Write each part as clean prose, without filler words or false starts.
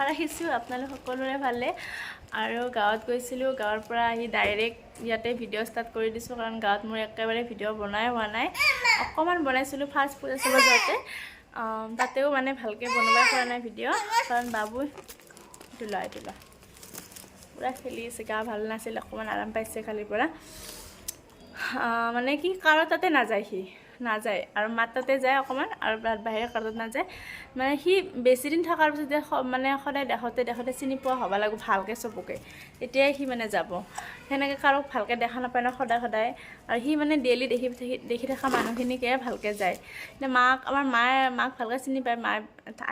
ৰাখিছোঁ আপোনালোক সকলোৰে ভালে আৰু গাঁৱত গৈছিলোঁ গাঁৱৰ পৰা আহি ডাইৰেক্ট ইয়াতে ভিডিঅ' ষ্টাৰ্ট কৰি দিছোঁ কাৰণ গাঁৱত মোৰ একেবাৰে ভিডিঅ' বনাই হোৱা নাই অকণমান বনাইছিলোঁ ফাৰ্ষ্ট পূজা চাব যাওঁতে তাতেও মানে ভালকৈ বনাব পৰা নাই ভিডিঅ' কাৰণ বাবু এইটো লোৱা পুৰা খেলি আছে গা ভাল নাছিল অকণমান আৰাম পাইছে কালিৰ পৰা মানে কি কাৰো তাতে নাযায় আৰু মাত তাতে যায় অকণমান আৰু বাহিৰে কাৰোত নাযায় মানে সি বেছি দিন থকাৰ পিছত যে মানে সদায় দেখোঁতে চিনি পোৱা হ'ব লাগিব ভালকৈ চবকে তেতিয়াই সি মানে যাব সেনেকৈ কাৰোক ভালকৈ দেখা নাপায় ন সদায় আৰু সি মানে ডেইলি দেখি থকা মানুহখিনিকে ভালকৈ যায় এতিয়া আমাৰ মাক ভালকৈ চিনি পায় মায়ে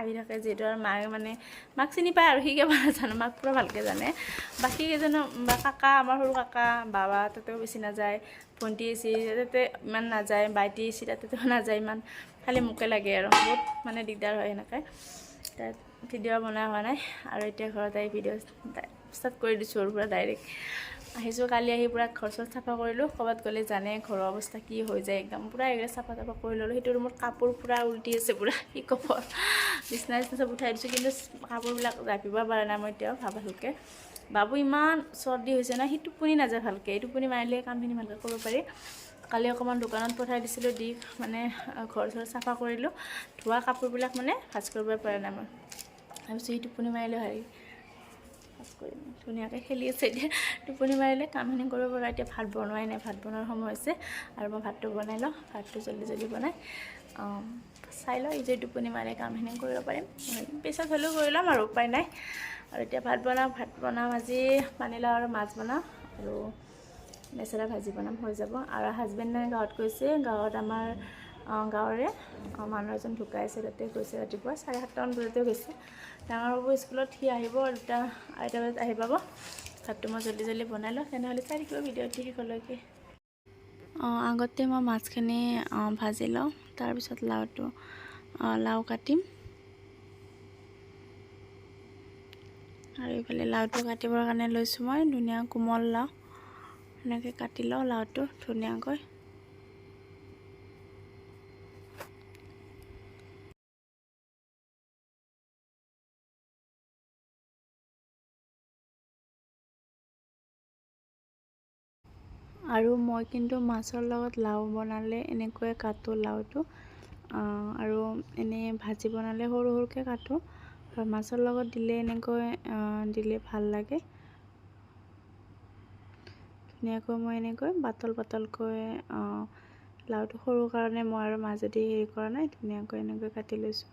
আহি থাকে যিহেতু আৰু মায়ে মানে মাক চিনি পায় আৰু সি কিবা নাজানো মাক পুৰা ভালকৈ জানে বাকী কেইজনো বা কাকা আমাৰ সৰু কাকা বাবা তাতেও বেছি নাযায় ভণ্টি আছি তাতে ইমান নাযায় বাইটি আছি তাতেও নাযায় ইমান খালি মোকে লাগে আৰু বহুত মানে দিগদাৰ হয় সেনেকৈ তাত ভিডিঅ' বনোৱা হোৱা নাই আৰু এতিয়া ঘৰত আহি ভিডিঅ' ষ্টাৰ্ট কৰি দিছোঁ আৰু পূৰা ডাইৰেক্ট আহিছোঁ কালি আহি পূৰা ঘৰ চৰ চাফা কৰিলোঁ ক'ৰবাত গ'লে জানে ঘৰৰ অৱস্থা কি হৈ যায় একদম পূৰা এইবিলাক চাফা কৰি ল'লোঁ সেইটো ৰুমত কাপোৰ পূৰা উল্টি আছে পূৰা কি ক'ব বিচনা চব উঠাই দিছোঁ কিন্তু কাপোৰবিলাক জাপিব পৰা নাই মই এতিয়াও ভালকৈ বাবু ইমান চৰ্দি হৈছে ন সি টোপনি নাযায় ভালকৈ টোপনি মাৰিলে কামখিনি ভালকৈ কৰিব পাৰি কালি অকণমান দোকানত পঠাই দিছিলোঁ দি মানে ঘৰ চৰ চাফা কৰিলোঁ ধোৱা কাপোৰবিলাক মানে ভাজ কৰিব পৰা নাই মই ভাবিছোঁ সি টোপনি মাৰিলে হেৰি ভাজ কৰিম ধুনীয়াকৈ খেলি আছে এতিয়া টোপনি মাৰিলে কামখিনি কৰিব পৰা এতিয়া ভাত বনোৱাই নাই ভাত বনোৱাৰ সময় হৈছে আৰু মই ভাতটো বনাই লওঁ ভাতটো জল্দি বনাই চাই লওঁ এই যে টোপনি মাৰে কামখিনি কৰিব পাৰিম পিছত হ'লেও কৰি ল'ম আৰু উপায় নাই আৰু এতিয়া ভাত বনাম আজি পানীলাও আৰু মাছ বনাম আৰু লেচেৰা ভাজি বনাম হৈ যাব আৰু হাজবেণ্ড নাই গাঁৱত গৈছে গাঁৱত আমাৰ গাঁৱৰে মানুহ এজন ঢুকাইছে তাতে গৈছে ৰাতিপুৱা 7:30মান বজাতে গৈছে ডাঙৰ বাবু স্কুলত সি আহিব দুটা আঢ়ৈটা বজাত আহি পাব ভাতটো মই জল্দি বনাই লওঁ তেনেহ'লে চাই থাকিব ভিডিঅ'টো শেষলৈকে আগতে মই মাছখিনি ভাজি লওঁ তাৰপিছত লাও কাটিম আৰু এইফালে লাওটো কাটিবৰ কাৰণে লৈছোঁ মই ধুনীয়া কোমল লাও এনেকৈ কাটি লওঁ লাওটো ধুনীয়াকৈ আৰু মই কিন্তু মাছৰ লগত লাও বনালে এনেকৈ কাটো লাওটো আৰু এনেই ভাজি বনালে সৰু সৰুকৈ কাটো আৰু মাছৰ লগত দিলে এনেকৈ দিলে ভাল লাগে ধুনীয়াকৈ মই এনেকৈ পাতলকৈ লাওটো সৰু কাৰণে মই আৰু মাজেদি হেৰি কৰা নাই ধুনীয়াকৈ এনেকৈ কাটি লৈছোঁ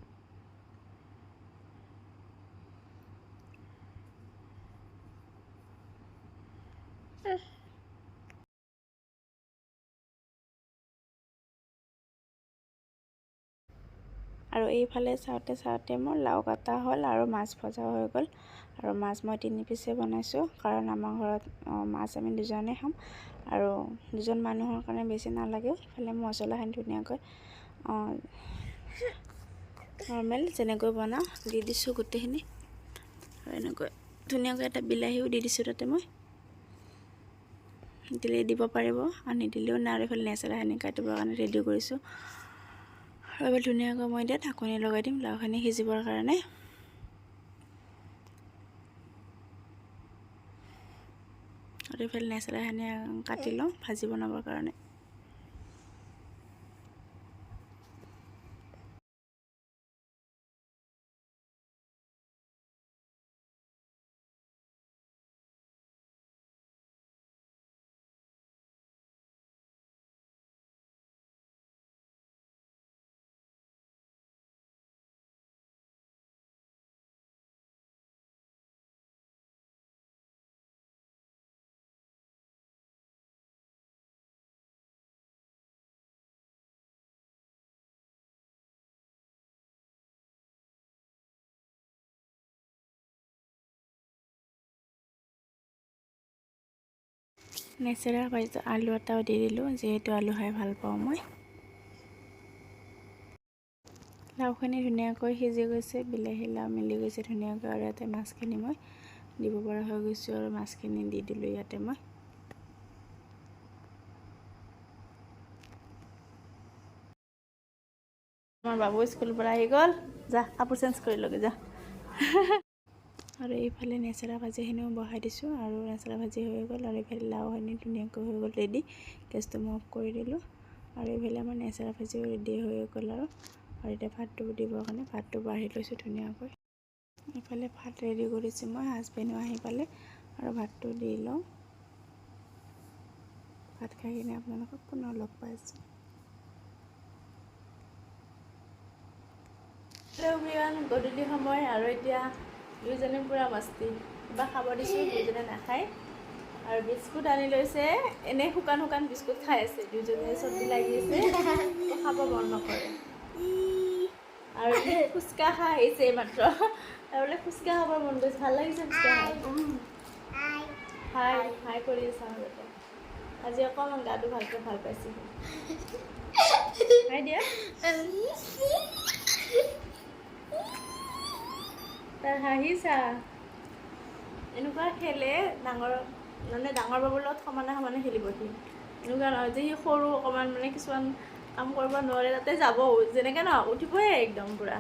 আৰু এইফালে চাওঁতে মোৰ লাও কাটা হ'ল আৰু মাছ ভজা হৈ গ'ল আৰু মাছ মই 3 পিচে বনাইছোঁ কাৰণ আমাৰ ঘৰত মাছ আমি দুজনে খাম আৰু দুজন মানুহৰ কাৰণে বেছি নালাগে ইফালে মছলাখিনি ধুনীয়াকৈ নৰ্মেল যেনেকৈ বনাওঁ দি দিছোঁ গোটেইখিনি আৰু এনেকৈ ধুনীয়াকৈ এটা বিলাহীও দি দিছোঁ তাতে মই দিলে দিব পাৰিব আৰু নিদিলেও নাই আৰু এইফালে লেচেৰাখিনি কাটিবৰ কাৰণে ৰেডি কৰিছোঁ আৰু এবাৰ ধুনীয়াকৈ মই এতিয়া ঢাকনি লগাই দিম লাওখিনি সিজিবৰ কাৰণে আৰু এইফালে লেচেৰাখিনি কাটি লওঁ ভাজি বনাবৰ কাৰণে লেচেৰা ভাজি আলু এটাও দি দিলোঁ যিহেতু আলু খাই ভাল পাওঁ মই লাওখিনি ধুনীয়াকৈ সিজি গৈছে বিলাহী লাও মিলি গৈছে ধুনীয়াকৈ আৰু ইয়াতে মাছখিনি মই দিব পৰা হৈ গৈছোঁ আৰু মাছখিনি দি দিলোঁ ইয়াতে মই আমাৰ বাবু স্কুলৰ পৰা আহি গ'ল যা কাপোৰ চেঞ্জ কৰি লগে যা আৰু এইফালে নেচেৰা ভাজিখিনিও বহাই দিছোঁ আৰু নেচেৰা ভাজি হৈ গ'ল আৰু এইফালে লাওখিনি ধুনীয়াকৈ হৈ গ'ল ৰেডি। গেছটো মই অফ কৰি দিলোঁ আৰু এইফালে আমাৰ নেচেৰা ভাজিও ৰেডি হৈ গ'ল আৰু এতিয়া ভাতটো দিবৰ কাৰণে ভাতটো বাঢ়ি লৈছোঁ ধুনীয়াকৈ। এইফালে ভাত ৰেডি কৰিছোঁ মই, হাজবেণ্ডো আহি পালে আৰু ভাতটো দি লওঁ। ভাত খাই কিনে আপোনালোকক পুনৰ লগ পাইছোঁ। গধূলি সময় আৰু এতিয়া দুইজনে পূৰা মস্তি, কিবা খাব দিছোঁ, দুইজনে নাখায় আৰু বিস্কুট আনি লৈছে। এনেই শুকান শুকান বিস্কুট খাই আছে দুইজনে, চৰ্দি লাগি আছে, খাব মন নকৰে। আৰু ফুচকা খাই আহিছে মাত্ৰ, আৰু বোলে ফুচকা খাবৰ মন গৈছে। ভাল লাগিছে ফুচকা খাই, হাই কৰি আছে মাজতে। আজি অকণমান গাটো ভালকৈ ভাল পাইছে। হাই দিয়া। তাৰ হাঁহিছা। এনেকুৱা খেলে ডাঙৰ বাবুৰ লগত সমানে সমানে খেলিব সি। এনেকুৱা নহয় যে সি সৰু অকণমান মানে কিছুমান কাম কৰিব নোৱাৰে, তাতে যাব যেনেকৈ নহয় উঠিবই একদম পূৰা।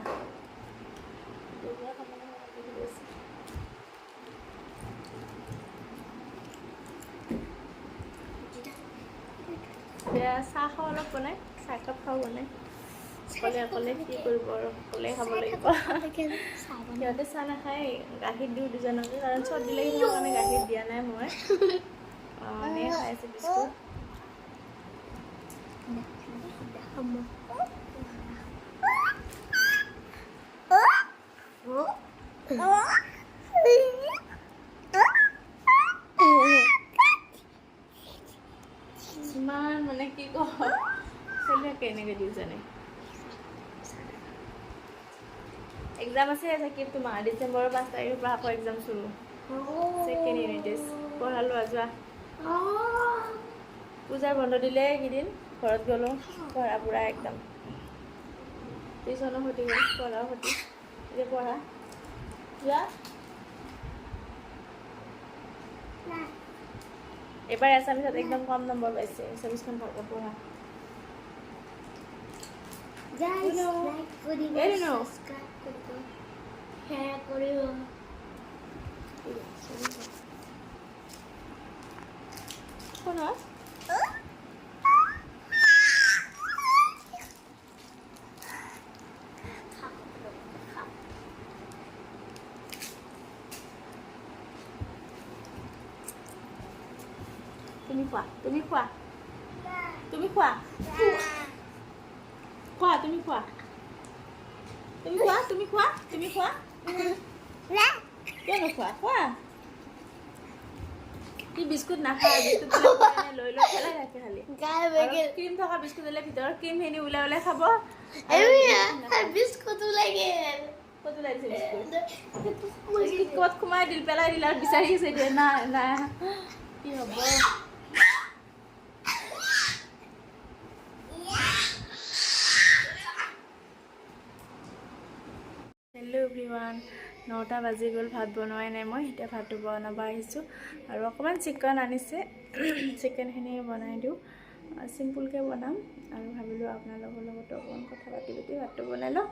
এতিয়া চাহ খাওঁ অলপ বনাই, চাহকাপ খাওঁ বনাই। অকলে কি কৰিব আৰু, অকলে খাব লাগিব। সিহঁতে চাহ নাখায়, গাখীৰ দিওঁ দুজনকে, কাৰণ চৰ্দি লাগি থকাৰ কাৰণে গাখীৰ দিয়া নাই মই। এনেই খাই আছে বিস্কুট। ইমান মানে কি কওঁ, চলি থাকে এনেকৈ দুইজনে। এক্সাম আছে থাকিব তোমাৰ, ডিচেম্বৰৰ 5 তাৰিখৰ পৰা আকৌ এক্সাম চুৰু। ছেকেণ্ড ইউনিট টেষ্ট পঢ়ালোঁ যোৱা। পূজাৰ বন্ধ দিলে এইকেইদিন ঘৰত গ'লোঁ, পঢ়া পূৰা একদম। টিউশ্যনো ক্ষতি গ'ল, পঢ়াও ক্ষতি। এতিয়া পঢ়া যোৱা। এবাৰ এছামিছত একদম কম নম্বৰ পাইছে, এছামিছখন ভালকৈ পঢ়া। তুমি খোৱা, তুমি খোৱা, তুমি খোৱা, খোৱা, তুমি খোৱা, তুমি খোৱা, তুমি খোৱা, তুমি খোৱা, কিয় নোখোৱা, খোৱা। কি বিস্কুট নাখায়, বিস্কুট লৈ লৈ পেলাই থাকে খালি। ক্ৰীম থকা বিস্কুট হ'লে ভিতৰত ক্ৰীমখিনি ওলাই ওলাই খাব। বিস্কুট ওলাই গেল। ক'ত ওলাইছে বিস্কুট? ক'ত সোমাই দিল, পেলাই দিল আৰু বিচাৰি আছে এতিয়া। নাই নাই, কি হ'ব? হেল্ল' এভৰিৱান, 9টা বাজি গ'ল, ভাত বনোৱাই নাই মই। এতিয়া ভাতটো বনাব আহিছোঁ আৰু অকণমান চিকেন আনিছে, চিকেনখিনি বনাই দিওঁ। চিম্পুলকৈ বনাম আৰু ভাবিলোঁ আপোনালোকৰ লগতো অকণমান কথা পাতি ভাতটো বনাই লওঁ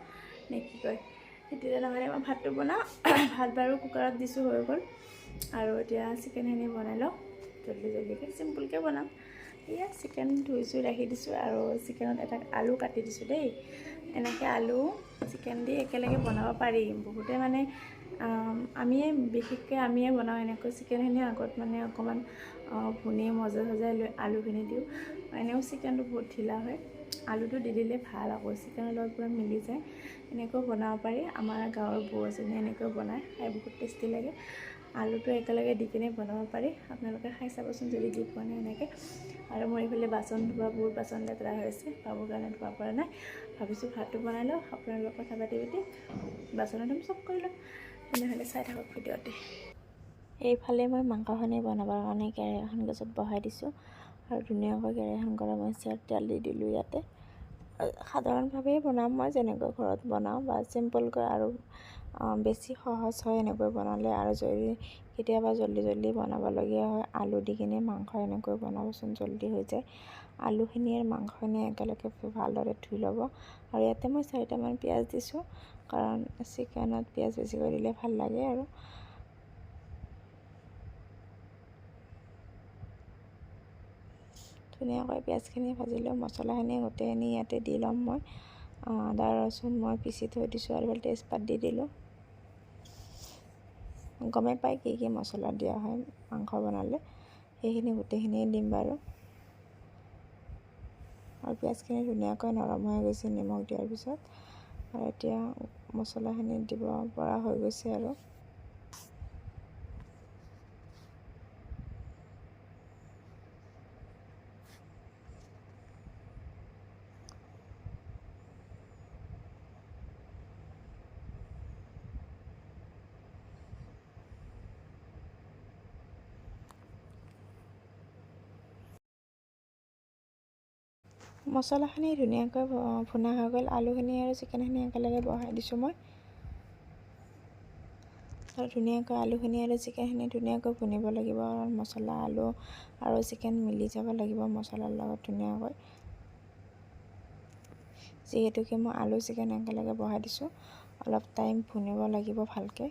নে কি কয়। তেতিয়া নহ'লে মই ভাতটো বনাওঁ। ভাত বাৰু কুকাৰত দিছোঁ, হৈ গ'ল। আৰু এতিয়া চিকেনখিনি বনাই লওঁ জল্দিকৈ, চিম্পুলকৈ বনাম। এয়া চিকেন ধুই ৰাখি দিছোঁ আৰু চিকেনত এটা আলু কাটি দিছোঁ দেই। এনেকৈ আলু চিকেন দি একেলগে বনাব পাৰি। বহুতে মানে বিশেষকৈ আমিয়ে বনাওঁ এনেকৈ। চিকেনখিনি আগত মানে অকণমান ভুনি মজাই লৈ আলুখিনি দিওঁ। এনেও চিকেনটো বহুত ঢিলা হয়, আলুটো দি দিলে ভাল, আকৌ চিকেনৰ লগত পূৰা মিলি যায়। এনেকৈ বনাব পাৰি। আমাৰ গাঁৱৰ বৌ এজনীয়ে এনেকৈ বনায়, খাই বহুত টেষ্টি লাগে। আলুটো একেলগে দি কিনে বনাব পাৰি, আপোনালোকে খাই চাবচোন যদি দি পোৱা নাই এনেকৈ। আৰু মোৰ এইফালে বাচন ধোৱা, বহুত বাচন লেতেৰা হৈ আছে, বাবুৰ কাৰণে ধোৱা পৰা নাই। ভাবিছোঁ ভাতটো বনাই লওঁ, আপোনালোকৰ কথা পাতি বাচন একদম চব কৰি লওঁ। তেনেহ'লে চাই থাকক ভিডিঅ'তে। এইফালে মই মাংসখিনি বনাবৰ কাৰণে কেৰাহী এখন গেছত বহাই দিছোঁ আৰু ধুনীয়াকৈ কেৰাহীখন গৰম হৈছে, তেল দি দিলোঁ ইয়াতে। সাধাৰণভাৱেই বনাম মই, যেনেকৈ ঘৰত বনাওঁ বা চিম্পলকৈ, আৰু বেছি সহজ হয় এনেকৈ বনালে। আৰু যদি কেতিয়াবা জল্দি বনাবলগীয়া হয়, আলু দি কিনে মাংস এনেকৈ বনাবচোন, জল্দি হৈ যায়। আলুখিনি আৰু মাংসখিনি একেলগে ভালদৰে ধুই ল'ব। আৰু ইয়াতে মই 4টামান পিঁয়াজ দিছোঁ, কাৰণ চিকেনত পিঁয়াজ বেছিকৈ দিলে ভাল লাগে। আৰু ধুনীয়াকৈ পিঁয়াজখিনি ভাজিলোঁ। মছলাখিনি গোটেইখিনি ইয়াতে দি ল'ম মই। আদা ৰচুন মই পিচি থৈ দিছোঁ আৰু তেজপাত দি দিলোঁ। গমে পাই কি মছলা দিয়া হয় মাংস বনালে, সেইখিনি গোটেইখিনিয়ে দিম বাৰু। আৰু পিঁয়াজখিনি ধুনীয়াকৈ নৰম হৈ গৈছে নিমখ দিয়াৰ পিছত, আৰু এতিয়া মছলাখিনি দিব পৰা হৈ গৈছে আৰু। মছলাখিনি ধুনীয়াকৈ ভুনা হৈ গ'ল। আলুখিনি আৰু চিকেনখিনি একেলগে বহাই দিছোঁ মই। আৰু ধুনীয়াকৈ আলুখিনি আৰু চিকেনখিনি ধুনীয়াকৈ ভুনিব লাগিব, আৰু মছলা আলু আৰু চিকেন মিলি যাব লাগিব মছলাৰ লগত ধুনীয়াকৈ। যিহেতুকে মই আলু চিকেন একেলগে বহাই দিছোঁ, অলপ টাইম ভুনিব লাগিব ভালকৈ।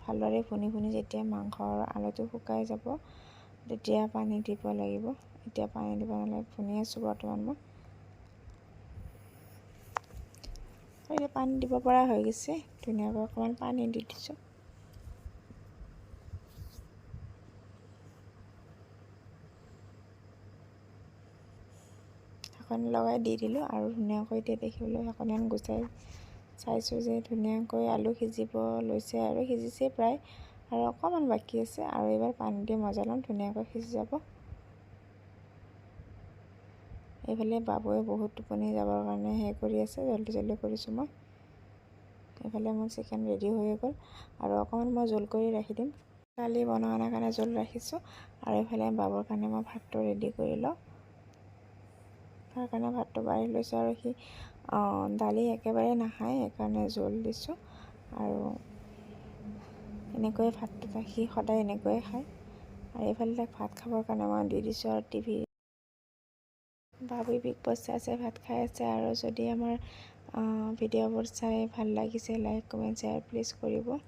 ভালদৰে ভুনি যেতিয়া মাংসৰ আলুটো শুকাই যাব, তেতিয়া পানী দিব লাগিব। এতিয়া পানী দিব নালাগে, ভুনি আছোঁ বৰ্তমান মই। এতিয়া পানী দিব পৰা হৈ গৈছে, ধুনীয়াকৈ অকণমান পানী দি দিছোঁ। ঢাকন লগাই দি দিলোঁ, আৰু ধুনীয়াকৈ এতিয়া দেখিবলৈ অকণমান গুচাই চাইছোঁ যে ধুনীয়াকৈ আলু সিজিব লৈছে, আৰু সিজিছে প্ৰায়, আৰু অকণমান বাকী আছে। আৰু এইবাৰ পানী দি মজাই ল'ম, ধুনীয়াকৈ সিজি যাব। এইফালে বাবুৱে বহুত টোপনি যাবৰ কাৰণে কৰি আছে, জল্দি কৰিছোঁ মই। এইফালে মোৰ চিকেন ৰেডি হৈ গ'ল, আৰু অকণমান মই জোল কৰি ৰাখি দিম। দালি বনোৱাৰ কাৰণে জোল ৰাখিছোঁ, আৰু এইফালে বাবুৰ কাৰণে মই ভাতটো ৰেডি কৰি লওঁ। তাৰ কাৰণে ভাতটো বাঢ়ি লৈছোঁ, আৰু সি দালি একেবাৰে নাখায়, সেইকাৰণে জোল দিছোঁ। আৰু এনেকৈয়ে ভাতটো সি সদায় এনেকৈয়ে খায়। আৰু এইফালে তাক ভাত খাবৰ কাৰণে মই দি দিছোঁ, আৰু টিভি বাবুই বিগ বছ চাই চাই ভাত খাই আছে। আৰু যদি আমাৰ ভিডিঅ'বোৰ চাই ভাল লাগিছে, লাইক কমেণ্ট শ্বেয়াৰ প্লিজ কৰিব।